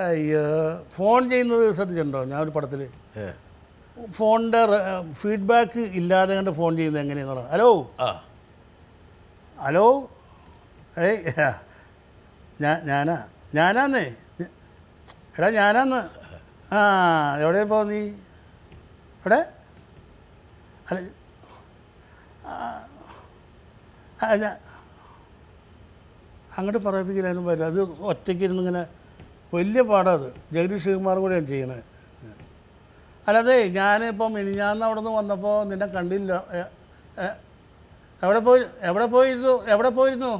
അയ്യോ ഫോൺ ചെയ്യുന്നത് ശ്രദ്ധിച്ചിട്ടുണ്ടോ? ഞാനൊരു പടത്തിൽ ഫോണിൻ്റെ ഫീഡ്ബാക്ക് ഇല്ലാതെ കണ്ട് ഫോൺ ചെയ്യുന്നത് എങ്ങനെയാണെന്ന് ഹലോ ഹലോ ഏയ് ഞാനാന്നേ എടാ ഞാനാന്ന് ആ എവിടെയാണ് ഇപ്പോൾ നീ എവിടെ അല്ല അല്ല അങ്ങോട്ട് പറയിപ്പിക്കലാനും പറ്റില്ല. അത് ഒറ്റയ്ക്ക് ഇരുന്ന് ഇങ്ങനെ വലിയ പാടാണ്. അത് ജഗദീഷ് ശിവകുമാറും കൂടെയാണ് ചെയ്യണത്. അല്ലാതെ ഞാനിപ്പോൾ മിനിഞ്ഞാന്ന് അവിടെ നിന്ന് വന്നപ്പോൾ നിന്നെ കണ്ടില്ല. എവിടെ പോയിരുന്നു?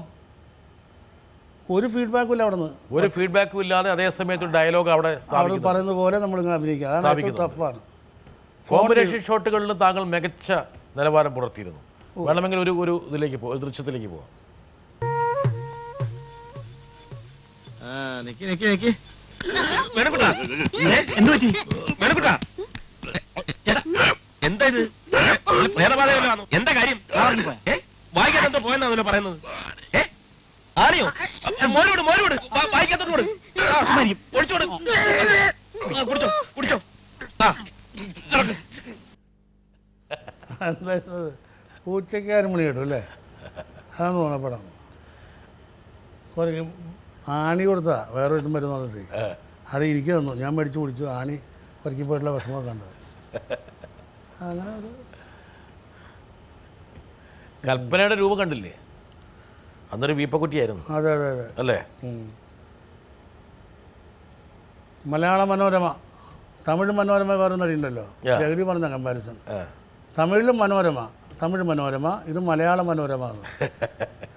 ഒരു ഫീഡ്ബാക്കും ഇല്ല. അവിടെ നിന്ന് ഒരു ഫീഡ്ബാക്കും ഇല്ലാതെ അതേ സമയത്ത് ഡയലോഗ് അവിടെ പറയുന്ന പോലെ നമ്മളിങ്ങനെ അഭിനയിക്കുക. അതാണ് ഏറ്റവും ടഫാണ്. കോമ്പിനേഷൻ ഷോട്ടുകളിലും താങ്കൾ മികച്ച നിലവാരം പുലർത്തിയിരുന്നു. വേണമെങ്കിൽ ഒരു ഇതിലേക്ക് ഒരു ദൃശ്യത്തിലേക്ക് പോവാം. എന്താ ഇത്? എന്താ കാര്യം? വായിക്കാൻ എന്തോ പോയെന്നാണല്ലോ പറയുന്നത്. ആരെയോ മോരോട് വായിക്കാത്തോട് ഒഴിച്ചോട് കുടിച്ചോ. എന്തായിരുന്നത്? ഉച്ചയ്ക്ക് 6 മണി കേട്ടു അല്ലേ? അതാന്ന് തോന്നുന്ന പടം. കുറേ ആണി കൊടുത്താ വേറെ ഒരുത്തും വരുന്ന വന്നിട്ട് അത് എനിക്ക് തന്നു. ഞാൻ മേടിച്ച് കുടിച്ചു. ആണി കുറയ്ക്ക് പോയിട്ടുള്ള വിഷമമൊക്കെ കണ്ടത്. അങ്ങനെ ഒരു കൽപ്പനയുടെ രൂപം കണ്ടില്ലേ? അന്നൊരു വീപ്പക്കുട്ടിയായിരുന്നു. അതെ അല്ലേ? മലയാള മനോരമ, തമിഴ് മനോരമ വേറെ നടിയുണ്ടല്ലോ, ജഗതി പറഞ്ഞ കമ്പാരിസൺ. തമിഴിലും മനോരമ, തമിഴ് മനോരമ, ഇത് മലയാള മനോരമ.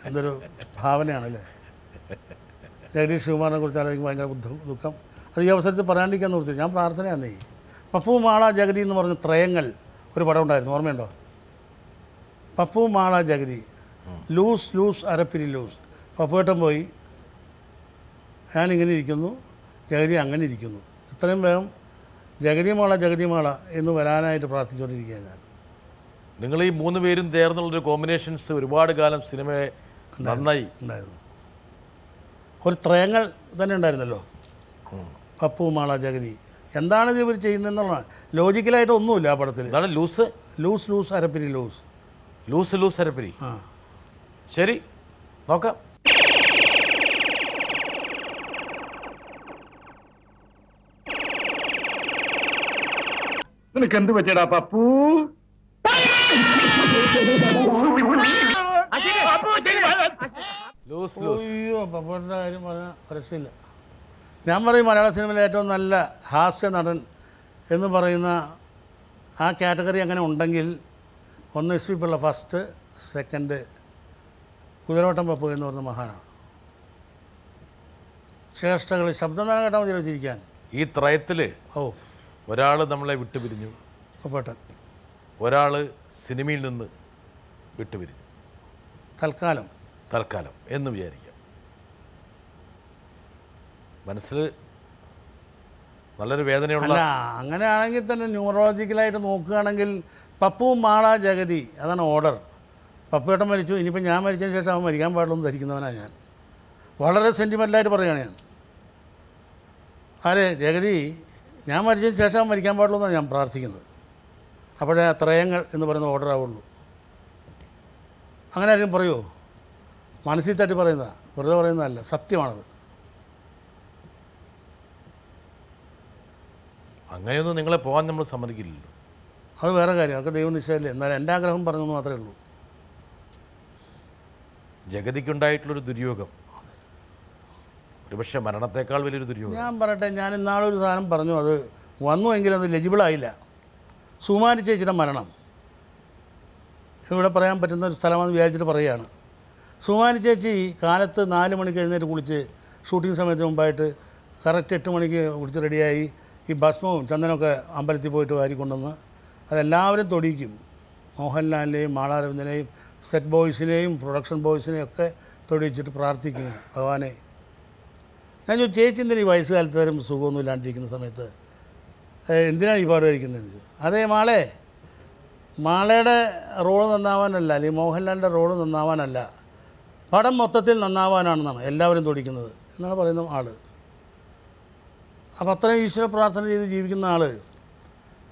എന്തൊരു ഭാവനയാണല്ലേ? ജഗദീഷ് ശിവകുമാറിനെ കുറിച്ച് ആലോചിക്കുമ്പോൾ ഭയങ്കര ദുഃഖം. അത് ഈ അവസരത്തിൽ പറയാണ്ടിരിക്കാൻ നിർത്തി. ഞാൻ പ്രാർത്ഥനയാണ്. ഈ പപ്പു മാള ജഗതി എന്ന് പറഞ്ഞ ത്രയങ്ങൾ ഒരു പടം ഉണ്ടായിരുന്നു, ഓർമ്മയുണ്ടോ? പപ്പു മാള ജഗതി, ലൂസ് അരപ്പിരി ലൂസ്. പപ്പുവേട്ടൻ പോയി, ഞാനിങ്ങനെ ഇരിക്കുന്നു, ജഗതി അങ്ങനെ ഇരിക്കുന്നു. ഇത്രയും വേഗം ജഗതി മാള എന്ന് വരാനായിട്ട് പ്രാർത്ഥിച്ചുകൊണ്ടിരിക്കുക ഞാൻ. നിങ്ങൾ ഈ 3 പേരും ചേർന്നുള്ളൊരു കോമ്പിനേഷൻസ് ഒരുപാട് കാലം സിനിമയെ നന്നായി ഉണ്ടായിരുന്നു. ഒരു ത്രയങ്ങൾ തന്നെ ഉണ്ടായിരുന്നല്ലോ, പപ്പു മാള ജഗതി. എന്താണ് ഇത് ഇവർ ചെയ്യുന്നതെന്നുള്ള ലോജിക്കലായിട്ട് ഒന്നുമില്ല ആ പടത്തിൽ. ലൂസ് അരപ്പിരി ലൂസ് അരപ്പിരി. ശരി, നോക്കാം. നിനക്ക് എന്ത് പറ്റിയടാ പപ്പു? അയ്യോ, പപ്പുവിൻ്റെ കാര്യം പറഞ്ഞാൽ രക്ഷയില്ല. ഞാൻ പറയും മലയാള സിനിമയിലെ ഏറ്റവും നല്ല ഹാസ്യ നടൻ എന്ന് പറയുന്ന ആ കാറ്റഗറി അങ്ങനെ ഉണ്ടെങ്കിൽ ഒന്ന് S P Pillai first, second കുതിരോട്ടം പപ്പു എന്ന് പറയുന്ന മഹാനാണ്. ചേഷ്ടകൾ ശബ്ദം തന്നെ കേട്ടാൽ മതി വെച്ചിരിക്കാൻ. ഈ ത്രയത്തിൽ ഒരാൾ നമ്മളെ വിട്ടുപിരിഞ്ഞു, പപ്പേട്ടൻ. ഒരാൾ സിനിമയിൽ നിന്ന് വിട്ടുപിരിഞ്ഞു, തൽക്കാലം എന്ന് വിചാരിക്കാം. മനസ്സിൽ നല്ലൊരു വേദനയുള്ള. അങ്ങനെയാണെങ്കിൽ തന്നെ ന്യൂറോളജിക്കലായിട്ട് നോക്കുകയാണെങ്കിൽ പപ്പു മാള ജഗതി, അതാണ് ഓർഡർ. പപ്പുവേട്ടൻ മരിച്ചു, ഇനിയിപ്പോൾ ഞാൻ മരിച്ചതിന് ശേഷം അവൻ മരിക്കാൻ പാടുള്ളൂ ധരിക്കുന്നവനാണ് ഞാൻ. വളരെ സെൻറ്റിമെൻ്റലായിട്ട് പറയുകയാണ് ഞാൻ. ജഗതി ഞാൻ മരിച്ചതിന് ശേഷം അവൻ മരിക്കാൻ പാടുള്ളൂ എന്നാണ് ഞാൻ പ്രാർത്ഥിക്കുന്നത്. അപ്പോഴേ ത്രയങ്ങൾ എന്ന് പറയുന്ന ഓർഡർ ആവുള്ളൂ. അങ്ങനെ ആരും പറയുമോ? മനസ്സിൽ തട്ടി പറയുന്നതാണ്, വെറുതെ പറയുന്നതല്ല, സത്യമാണത്. അങ്ങനെയൊന്നും നിങ്ങളെ പോകാൻ നമ്മൾ സമ്മതിക്കില്ലല്ലോ. അത് വേറെ കാര്യം, അതൊക്കെ ദൈവനിശ്ചയമല്ലേ. എന്നാൽ എൻ്റെ ആഗ്രഹം പറഞ്ഞെന്ന് മാത്രമേ ഉള്ളൂ. ജഗതിക്കുണ്ടായിട്ടുള്ളൊരു ദുര്യോഗം ഒരുപക്ഷെ മരണത്തേക്കാൾ വലിയൊരു ദുര്യോഗം. ഞാൻ പറയട്ടെ, ഞാൻ ഇന്നാളൊരു സാധനം പറഞ്ഞു, അത് വന്നുവെങ്കിലും അത് ലെജിബിളായില്ല. സുമാരി ചേച്ചിയുടെ മരണം ഇവിടെ പറയാൻ പറ്റുന്ന ഒരു സ്ഥലമാണെന്ന് വിചാരിച്ചിട്ട് പറയുകയാണ്. സുമാരി ചേച്ചി കാലത്ത് 4 മണിക്ക് എഴുന്നേറ്റ് കുളിച്ച് ഷൂട്ടിംഗ് സമയത്തിന് മുമ്പായിട്ട് കറക്റ്റ് 8 മണിക്ക് കുളിച്ച് റെഡിയായി ഈ ഭസ്മവും ചന്ദനമൊക്കെ അമ്പലത്തിൽ പോയിട്ട് വാരിക്കൊണ്ടുവന്ന് അതെല്ലാവരും തൊടിയിക്കും. മോഹൻലാലിനെയും മാളാരവിന്ദനെയും സെറ്റ് ബോയ്സിനെയും പ്രൊഡക്ഷൻ ബോയ്സിനെയും ഒക്കെ തൊടിയിച്ചിട്ട് പ്രാർത്ഥിക്കുക, ഭഗവാനെ. ഞാൻ ചോദിച്ചു, ചേച്ചി എന്തിനാ ഈ വയസ്സുകാലത്ത് തരും സുഖമൊന്നും ഇല്ലാണ്ടിരിക്കുന്ന സമയത്ത് എന്തിനാണ് ഈ പാട് കഴിക്കുന്നത്? അതേ മാളയുടെ റോള് നന്നാവാനല്ല, അല്ലെങ്കിൽ മോഹൻലാലിൻ്റെ റോള് നന്നാവാനല്ല, പടം മൊത്തത്തിൽ നന്നാവാനാണെന്നാണ് എല്ലാവരും തൊടിക്കുന്നത് എന്നാണ് പറയുന്ന ആൾ. അപ്പോൾ അത്രയും ഈശ്വര പ്രാർത്ഥന ചെയ്ത് ജീവിക്കുന്ന ആൾ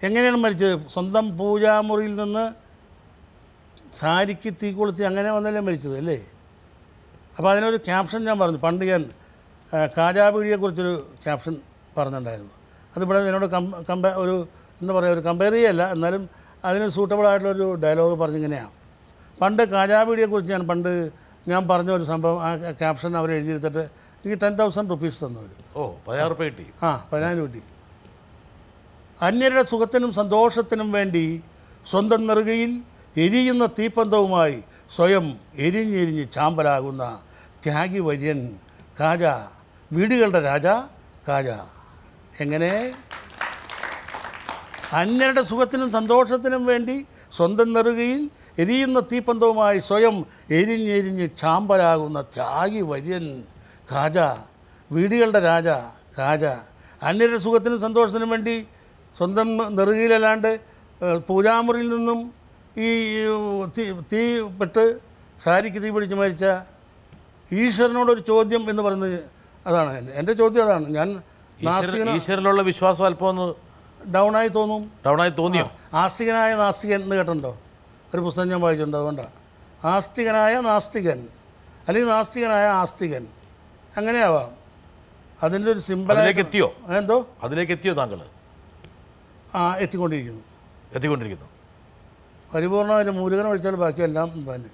എങ്ങനെയാണ് മരിച്ചത്? സ്വന്തം പൂജാമുറിയിൽ നിന്ന് സാരിക്ക് തീ കൊളുത്തി അങ്ങനെ വന്നല്ലേ മരിച്ചത് അല്ലേ? അപ്പോൾ അതിനൊരു ക്യാപ്ഷൻ ഞാൻ പറഞ്ഞു. പണ്ട് ഞാൻ കാജാബീഡിയെക്കുറിച്ചൊരു ക്യാപ്ഷൻ പറഞ്ഞിട്ടുണ്ടായിരുന്നു. അതിവിടെ എന്നോട് ഒരു എന്താ പറയുക, ഒരു കമ്പയർ ചെയ്യല്ല, എന്നാലും അതിന് സൂട്ടബിളായിട്ടുള്ളൊരു ഡയലോഗ് പറഞ്ഞിങ്ങനെയാണ്. പണ്ട് കാജാബീഡിയെക്കുറിച്ച് ഞാൻ പറഞ്ഞ ഒരു സംഭവം, ആ ക്യാപ്ഷൻ അവർ എഴുതിയെടുത്തിട്ട് എനിക്ക് 10,000 റുപ്പീസ് തന്നവർ. 16 കിട്ടി. 10,000 കിട്ടി. അന്യരുടെ സുഖത്തിനും സന്തോഷത്തിനും വേണ്ടി സ്വന്തം നെറുകയിൽ എരിയുന്ന തീപ്പന്തവുമായി സ്വയം എരിഞ്ഞെരിഞ്ഞ് ചാമ്പലാകുന്ന ത്യാഗി വര്യൻ കാജ, വീടുകളുടെ രാജ കാജ. എങ്ങനെ? അന്യരുടെ സുഖത്തിനും സന്തോഷത്തിനും വേണ്ടി സ്വന്തം നെറുകയിൽ എരിയുന്ന തീപ്പന്തവുമായി സ്വയം എരിഞ്ഞെരിഞ്ഞ് ചാമ്പലാകുന്ന ത്യാഗി വര്യൻ കാജ, വീടുകളുടെ രാജ കാജ. അന്യരുടെ സുഖത്തിനും സന്തോഷത്തിനും വേണ്ടി സ്വന്തം നെറുകയിലല്ലാണ്ട് പൂജാമുറിയിൽ നിന്നും ഈ തീ പെട്ട് സാരിക്ക് തീ പിടിച്ച് മരിച്ച ഈശ്വരനോടൊരു ചോദ്യം എന്ന് പറയുന്നത് അതാണ്. എൻ്റെ ചോദ്യം അതാണ്. ഞാൻ ഈശ്വരനിലുള്ള വിശ്വാസം അല്പം ഒന്ന് ഡൗണായി തോന്നിയോ? ആസ്തികനായ നാസ്തികൻ എന്ന് കേട്ടിട്ടുണ്ടോ? ഒരു പുസ്തകം ഞാൻ വായിച്ചിട്ടുണ്ട്. അതുകൊണ്ടാണ് ആസ്തികനായ നാസ്തികൻ അല്ലെങ്കിൽ നാസ്തികനായ ആസ്തികൻ, അങ്ങനെയാവാം. അതിൻ്റെ ഒരു സിമ്പിളായിട്ട് എത്തിയോ? എന്തോ അതിലേക്ക് എത്തിയോ താങ്കൾ? എത്തിക്കൊണ്ടിരിക്കുന്നു. പരിപൂർണ്ണമായിട്ട് മുരുകനെ ഒഴിച്ചാൽ ബാക്കിയെല്ലാം തന്നെ.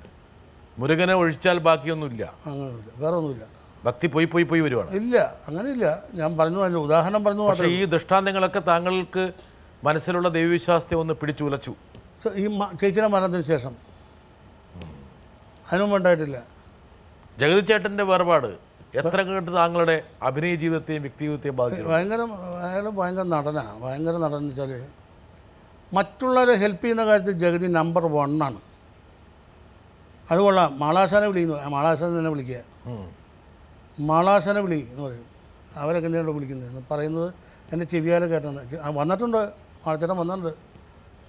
മുരുകനെ ഒഴിച്ചാൽ ബാക്കിയൊന്നുമില്ല, അങ്ങനെയൊന്നുമില്ല, വേറെ ഒന്നുമില്ല. ഭക്തി പോയി വരുവാണ്. ഇല്ല, അങ്ങനെയില്ല. ഞാൻ പറഞ്ഞു, അതിൻ്റെ ഉദാഹരണം പറഞ്ഞു. പക്ഷേ ഈ ദൃഷ്ടാന്തങ്ങളൊക്കെ താങ്കൾക്ക് മനസ്സിലുള്ള ദൈവവിശ്വാസത്തെ ഒന്ന് പിടിച്ചുലച്ചു. ഈ ചേച്ചിയുടെ മരണത്തിന് ശേഷം അതിനും ഉണ്ടായിട്ടില്ല. ജഗതി ചേട്ടൻ്റെ വേർപാട് എത്ര കണ്ട് താങ്കളുടെ അഭിനയ ജീവിതത്തെയും വ്യക്തി ജീവിതത്തെയും ബാധിച്ചു? അയാൾ ഭയങ്കര നടനാണ്. ഭയങ്കര നടൻ എന്ന് വെച്ചാൽ മറ്റുള്ളവരെ ഹെൽപ്പ് ചെയ്യുന്ന കാര്യത്തിൽ ജഗതി നമ്പർ 1 ആണ്. അതുകൊള്ളാം. മാളാശാനെ വിളിക്കുന്നു, മാളാശാനെ തന്നെ വിളിക്കുക. മാളാശാനെ വിളി എന്ന് പറയും. അവരൊക്കെ എന്തിനാണ് വിളിക്കുന്നത് പറയുന്നത് എൻ്റെ ചെവിയാൽ കേട്ടാണ്. വന്നിട്ടുണ്ട്, മാളച്ചേട്ടൻ വന്നിട്ടുണ്ട്.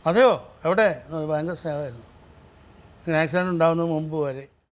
അതെയോ, എവിടെ? ഭയങ്കര സ്നേഹമായിരുന്നു. ആക്സിഡൻറ്റ് ഉണ്ടാകുന്നതിന് മുമ്പ് വരെ.